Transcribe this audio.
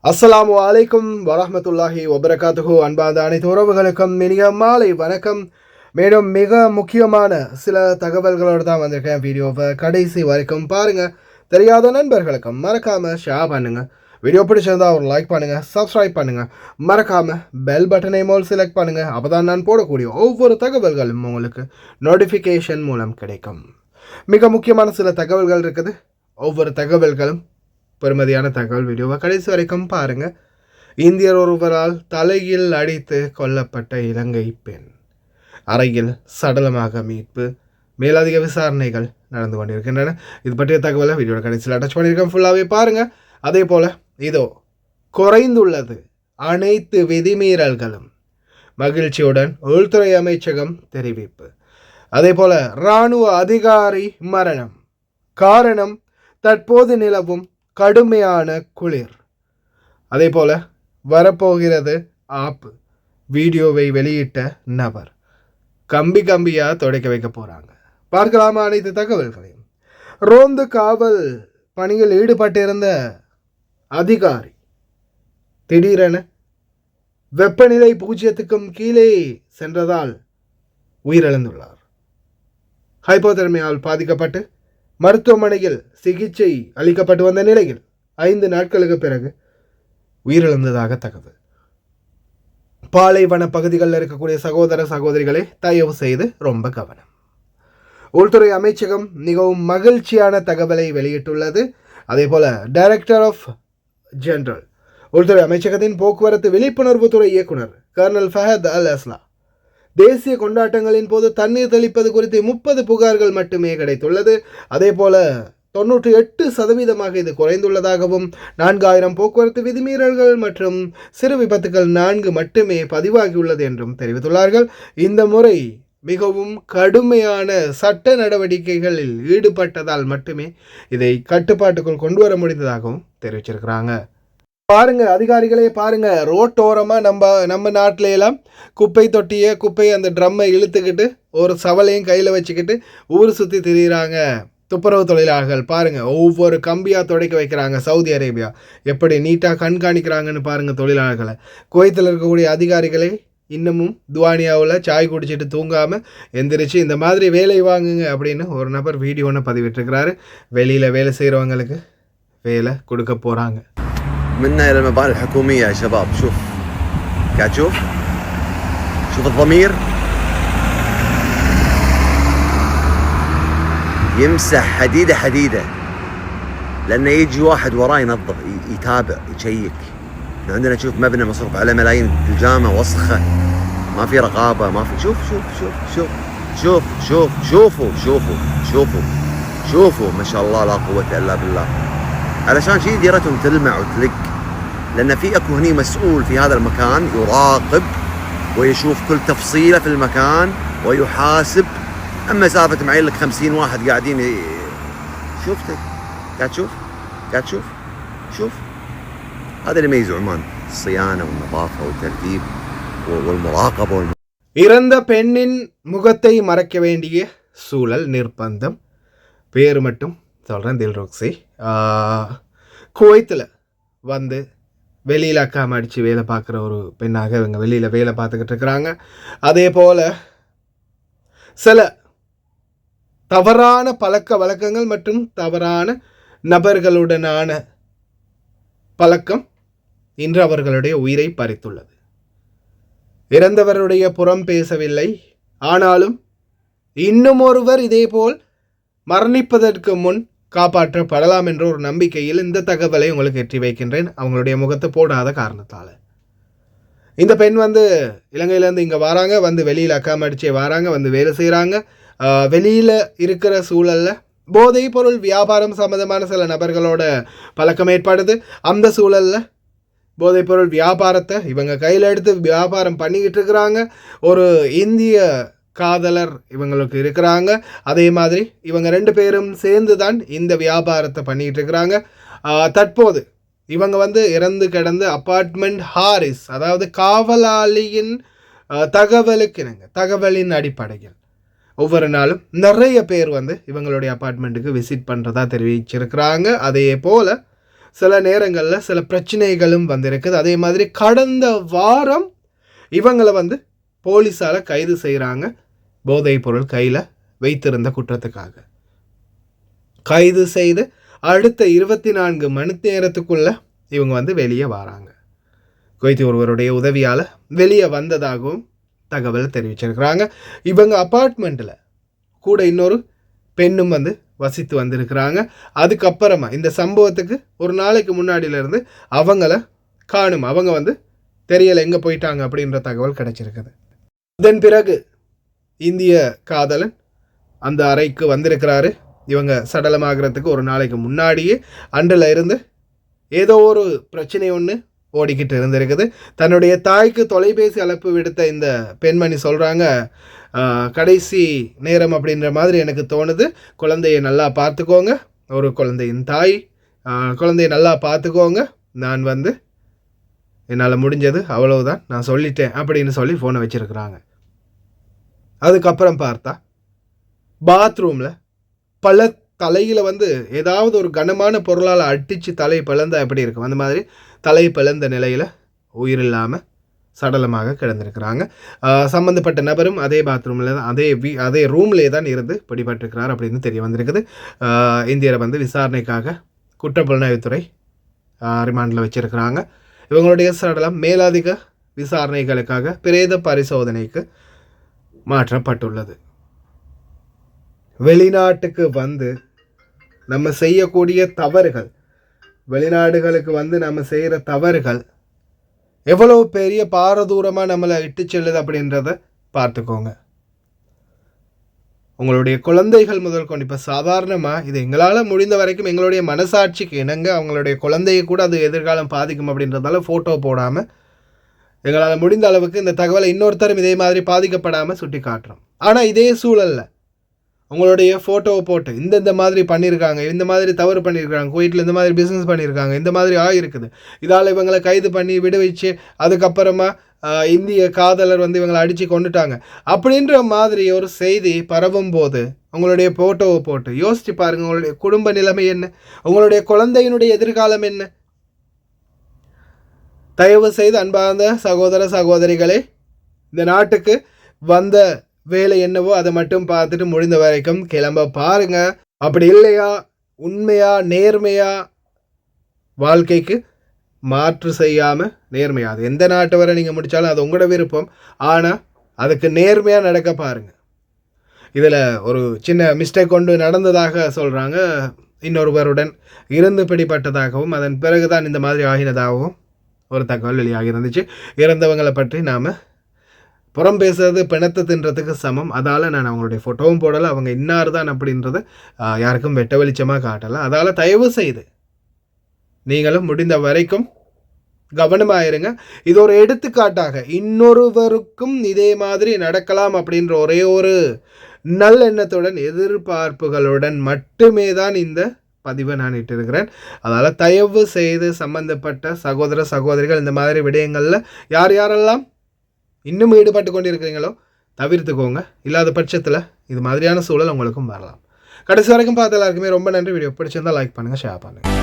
அஸ்ஸலாமு அலைக்கும் வரஹ்மத்துல்லாஹி வபரகாத்துஹு. அன்பார்ந்த அனைத்து உறவுகளுக்கும் இனிய மாலை வணக்கம். மேலும் மிக முக்கியமான சில தகவல்களோடு தான் வந்திருக்கேன். வீடியோவை கடைசி வரைக்கும் பாருங்கள். தெரியாத நண்பர்களுக்கும் மறக்காமல் ஷேர் பண்ணுங்கள். வீடியோ பிடிச்சிருந்தா ஒரு லைக் பண்ணுங்கள், சப்ஸ்கிரைப் பண்ணுங்கள், மறக்காமல் பெல் பட்டனை மோல் செலக்ட் பண்ணுங்கள். அப்போ தான் நான் போடக்கூடிய ஒவ்வொரு தகவல்களும் உங்களுக்கு நோட்டிஃபிகேஷன் மூலம் கிடைக்கும். மிக முக்கியமான சில தகவல்கள் இருக்குது. ஒவ்வொரு தகவல்களும் பெருமதியான தகவல். வீடியோவை கடைசி வரைக்கும் பாருங்கள். இந்தியர் ஒருவரால் தலையில் அடித்து கொல்லப்பட்ட இலங்கை பெண் அறையில் சடலமாக மீட்பு. மேலதிக விசாரணைகள் நடந்து கொண்டிருக்கின்றன. இது பற்றிய தகவலை வீடியோட கடைசியில் அட்டாச் பண்ணியிருக்கேன். ஃபுல்லாகவே பாருங்கள். அதே போல் இதோ குறைந்துள்ளது அனைத்து விதிமீறல்களும், மகிழ்ச்சியுடன் உள்துறை அமைச்சகம் தெரிவிப்பு. அதே போல் இராணுவ அதிகாரி மரணம், காரணம் தற்போது நிலவும் கடுமையான குளிர். அதே போல் வரப்போகிறது ஆப்பு. வீடியோவை வெளியிட்ட நபர் கம்பியாக துடைக்க வைக்க போகிறாங்க. பார்க்கலாமா அனைத்து தகவல்களையும். ரோந்து காவல் பணியில் ஈடுபட்டிருந்த அதிகாரி திடீரென வெப்பநிலை 0க்கும் கீழே சென்றதால் உயிரிழந்துள்ளார். ஹைப்போதெர்மியால் பாதிக்கப்பட்டு மருத்துவமனையில் சிகிச்சை அளிக்கப்பட்டு வந்த நிலையில் 5 நாட்களுக்கு பிறகு உயிரிழந்ததாக தகவல். பாலைவன பகுதிகளில் இருக்கக்கூடிய சகோதர சகோதரிகளை தயவு செய்து ரொம்ப கவனம். உள்துறை அமைச்சகம் மிகவும் மகிழ்ச்சியான தகவலை வெளியிட்டுள்ளது. அதே போல டைரக்டர் ஆஃப் ஜெனரல் உள்துறை அமைச்சகத்தின் போக்குவரத்து விழிப்புணர்வு துறை இயக்குனர் கர்னல் ஃபஹத் அல் அஸ்லா தேசிய கொண்டாட்டங்களின் போது தண்ணீர் தெளிப்பது குறித்து 30 புகார்கள் மட்டுமே கிடைத்துள்ளது. அதே போல 98% இது குறைந்துள்ளதாகவும் 4000 போக்குவரத்து விதிமீறல்கள் மற்றும் சிறு விபத்துகள் 4 மட்டுமே பதிவாகியுள்ளது என்றும் தெரிவித்துள்ளார்கள். இந்த முறை மிகவும் கடுமையான சட்ட நடவடிக்கைகளில் ஈடுபட்டதால் மட்டுமே இதை கட்டுப்பாட்டுக்குள் கொண்டு வர முடிந்ததாகவும் தெரிவிச்சிருக்கிறாங்க. பாருங்க அதிகாரிகளே, பாருங்க ரோட்டோரமாக நம்ம நாட்டில எல்லாம் குப்பை தொட்டியை அந்த ட்ரம்மை இழுத்துக்கிட்டு ஒரு சவலையும் கையில் வச்சுக்கிட்டு ஊர் சுற்றி திரிகிறாங்க துப்புரவு தொழிலாளர்கள். பாருங்கள் ஒவ்வொரு கம்பியாக துடைக்க வைக்கிறாங்க. சவுதி அரேபியா எப்படி நீட்டாக கண்காணிக்கிறாங்கன்னு பாருங்கள் தொழிலாளர்களை. குவைத்தில் இருக்கக்கூடிய அதிகாரிகளே இன்னமும் துவானியாவில் சாய் குடிச்சிட்டு தூங்காமல் எந்திரிச்சு இந்த மாதிரி வேலை வாங்குங்க அப்படின்னு ஒரு நபர் வீடியோ ஒன்று பதிவிட்டிருக்கிறாரு. வெளியில் வேலை செய்கிறவங்களுக்கு வேலை கொடுக்க போகிறாங்க. منا إلى المباني الحكومية يا شباب. شوف قاعد شوف الضمير يمسح حديدة لأنه يجي واحد وراه ينظف يتابع يشيك. عندنا شوف مبنى مصروف على ملايين، الجامعة وسخة ما في رقابة ما في. شوف شوفوا ما شاء الله لا قوة إلا بالله. علشان شيء ديرتهم تلمع وتلق، لأن في أكو هني مسؤول في هذا المكان يراقب ويشوف كل تفصيلة في المكان ويحاسب. أما سالفة معين لك 50 واحد قاعدين شوفتك قاعد شوف هذا اللي يميز عمان، الصيانة والنظافة والترتيب والمراقبة இறந்த பெண்ணின் முகத்தை மறைக்க வேண்டிய சூழல் நிர்பந்தம். பேர் மட்டும் சொல்கிறேன், தில்ருக்ஸி. குவைத்தில் வந்து வெளியில் அக்காம அடித்து வேலை பார்க்குற ஒரு பெண்ணாக இவங்க வெளியில் வேலை பார்த்துக்கிட்டு இருக்கிறாங்க. அதே போல் சில தவறான பழக்க வழக்கங்கள் மற்றும் தவறான நபர்களுடனான பழக்கம் இன்று அவர்களுடைய உயிரை பறித்துள்ளது. இறந்தவருடைய புறம் பேசவில்லை, ஆனாலும் இன்னும் ஒருவர் இதேபோல் மரணிப்பதற்கு முன் காப்பாற்றப்படலாம் என்ற ஒரு நம்பிக்கையில் இந்த தகவலை உங்களுக்கு எட்டி வைக்கின்றேன். அவங்களுடைய முகத்தை போடாத காரணத்தால். இந்த பெண் வந்து இலங்கையிலேருந்து இங்கே வராங்க, வந்து வெளியில் அக்காம அடிச்சே வராங்க, வந்து வேலை செய்கிறாங்க. வெளியில் இருக்கிற சூழலில் போதைப் பொருள் வியாபாரம் சம்மந்தமான சில நபர்களோட பழக்கம் ஏற்படுது. அந்த சூழலில் போதைப்பொருள் வியாபாரத்தை இவங்க கையில் எடுத்து வியாபாரம் பண்ணிக்கிட்டு இருக்கிறாங்க. ஒரு இந்திய காதலர் இவங்களுக்கு இருக்கிறாங்க. அதே மாதிரி இவங்க 2 பேரும் சேர்ந்து தான் இந்த வியாபாரத்தை பண்ணிகிட்டு இருக்கிறாங்க. தற்போது இவங்க வந்து இறந்து கிடந்த அப்பார்ட்மெண்ட் ஹாரிஸ், அதாவது காவலாளியின் தகவலின் அடிப்படையில் ஒவ்வொரு நாளும் நிறைய பேர் வந்து இவங்களுடைய அப்பார்ட்மெண்ட்டுக்கு விசிட் பண்ணுறதா தெரிவிச்சிருக்கிறாங்க. அதே போல் சில நேரங்களில் சில பிரச்சனைகளும் வந்திருக்குது. அதே மாதிரி கடந்த வாரம் இவங்களை வந்து போலீஸால் கைது செய்கிறாங்க. போதைப் பொருள் கையில் வைத்திருந்த குற்றத்துக்காக கைது செய்து அடுத்த 24 மணி நேரத்துக்குள்ளே இவங்க வந்து வெளியே வராங்க. குவைத்தி ஒருவருடைய உதவியால் வெளியே வந்ததாகவும் தகவல் தெரிவிச்சிருக்கிறாங்க. இவங்க அப்பார்ட்மெண்ட்டில் கூட இன்னொரு பெண்ணும் வந்து வசித்து வந்திருக்கிறாங்க. அதுக்கப்புறமா இந்த சம்பவத்துக்கு ஒரு நாளைக்கு முன்னாடியிலேருந்து அவங்கள காணும், அவங்க வந்து தெரியலை எங்கே போயிட்டாங்க அப்படின்ற தகவல் கிடைச்சிருக்குது. இதன் பிறகு இந்திய காதலன் அந்த அறைக்கு வந்திருக்கிறாரு. இவங்க சடலமாகிறதுக்கு ஒரு நாளைக்கு முன்னாடியே அன்றில் இருந்து ஏதோ ஒரு பிரச்சனை ஒன்று ஓடிக்கிட்டு இருந்திருக்குது. தன்னுடைய தாய்க்கு தொலைபேசி அழைப்பு விடுத்த இந்த பெண்மணி சொல்கிறாங்க, கடைசி நேரம் அப்படின்ற மாதிரி எனக்கு தோணுது, குழந்தையை நல்லா பார்த்துக்கோங்க, ஒரு குழந்தையின் தாய், குழந்தையை நல்லா பார்த்துக்கோங்க, நான் வந்து என்னால் முடிஞ்சது அவ்வளவுதான், நான் சொல்லிட்டேன் அப்படின்னு சொல்லி ஃபோனை வச்சுருக்குறாங்க. அதுக்கப்புறம் பார்த்தா பாத்ரூமில் பல தலையில் வந்து ஏதாவது ஒரு கனமான பொருளால் அடித்து தலை பிளந்தா எப்படி இருக்கும், அந்த மாதிரி தலை பிளந்த நிலையில் உயிர் இல்லாமல் சடலமாக கிடந்திருக்கிறாங்க. சம்மந்தப்பட்ட நபரும் அதே பாத்ரூமில் தான் அதே ரூம்லேயே தான் இருந்து பிடிபட்டிருக்கிறார் அப்படின்னு தெரிய வந்திருக்குது. இந்தியரை வந்து விசாரணைக்காக குற்றப்புலனாய்வுத்துறை ரிமாண்டில் வச்சுருக்கிறாங்க. இவங்களுடைய சடலம் மேலதிக விசாரணைகளுக்காக பிரேத பரிசோதனைக்கு மாற்றப்பட்டுள்ளது. வெளிநாட்டுக்கு வந்து நம்ம செய்யக்கூடிய தவறுகள், வெளிநாடுகளுக்கு வந்து நம்ம செய்கிற தவறுகள் எவ்வளோ பெரிய பாரதூரமாக நம்மளை இட்டு செல்லுது அப்படின்றத பார்த்துக்கோங்க. உங்களுடைய குழந்தைகள் முதல் கொண்டு இப்போ சாதாரணமாக இது எங்களால் முடிந்த வரைக்கும் எங்களுடைய மனசாட்சிக்கு இணங்க அவங்களுடைய குழந்தையை கூட அது எதிர்காலம் பாதிக்கும் அப்படின்றதால ஃபோட்டோ போடாமல் எங்களால் முடிந்த அளவுக்கு இந்த தகவலை இன்னொருத்தரும் இதே மாதிரி பாதிக்கப்படாமல் சுட்டி காட்டுறோம். ஆனால் இதே சூழலில் உங்களுடைய ஃபோட்டோவை போட்டு இந்த மாதிரி பண்ணியிருக்காங்க, இந்த மாதிரி தவறு பண்ணியிருக்காங்க, குவைட்டில் இந்த மாதிரி பிஸ்னஸ் பண்ணியிருக்காங்க, இந்த மாதிரி ஆகிருக்குது, இதால் இவங்களை கைது பண்ணி விடுவிச்சு அதுக்கப்புறமா இந்திய காதலர் வந்து இவங்களை அடித்து கொண்டுட்டாங்க அப்படின்ற மாதிரி ஒரு செய்தி பரவும் போது உங்களுடைய ஃபோட்டோவை போட்டு யோசித்து பாருங்கள், உங்களுடைய குடும்ப நிலைமை என்ன, உங்களுடைய குழந்தையினுடைய எதிர்காலம் என்ன. தயவு செய்து அன்பார்ந்த சகோதர சகோதரிகளே, இந்த நாட்டுக்கு வந்த வேலை என்னவோ அதை மட்டும் பார்த்துட்டு முடிந்த வரைக்கும் கிளம்ப பாருங்க. அப்படி இல்லையா உண்மையா நேர்மையா வாழ்க்கைக்கு மாற்று செய்யாமல் நேர்மையாக அது எந்த நாட்டு வரை நீங்கள் முடித்தாலும் அது உங்களோட விருப்பம், ஆனால் அதுக்கு நேர்மையாக நடக்க பாருங்கள். இதில் ஒரு சின்ன மிஸ்டேக் கொண்டு நடந்ததாக சொல்கிறாங்க, இன்னொருவருடன் இருந்து பிடிப்பட்டதாகவும் அதன் பிறகு தான் இந்த மாதிரி ஆகினதாகவும் ஒரு தகவல் வெளியாகி இருந்துச்சு. இறந்தவங்களை பற்றி நாம் புறம் பேசுறது பிணத்தை தின்றதுக்கு சமம். அதால் நான் அவங்களுடைய ஃபோட்டோவும் போடலை, அவங்க இன்னார் தான் அப்படின்றத யாருக்கும் வெட்ட வெளிச்சமாக காட்டலை. அதால் தயவு செய்து நீங்களும் முடிந்த வரைக்கும் கவனமாயிருங்க. இது ஒரு எடுத்துக்காட்டாக இன்னொருவருக்கும் இதே மாதிரி நடக்கலாம் அப்படின்ற ஒரே ஒரு நல்லெண்ணத்துடன் எதிர்பார்ப்புகளுடன் மட்டுமே தான் இந்த பதிவை நான் இட்டிருக்கிறேன். அதனால் தயவு செய்து சம்பந்தப்பட்ட சகோதர சகோதரிகள் இந்த மாதிரி விடயங்களில் யார் யாரெல்லாம் இன்னும் ஈடுபட்டு கொண்டு இருக்கிறீங்களோ தவிர்த்துக்கோங்க. இல்லாத பட்சத்தில் இது மாதிரியான சூழல் உங்களுக்கும் வரலாம். கடைசி வரைக்கும் பார்த்த எல்லாருக்குமே ரொம்ப நன்றி. வீடியோ பிடிச்சிருந்தால் லைக் பண்ணுங்கள், ஷேர் பண்ணுங்கள்.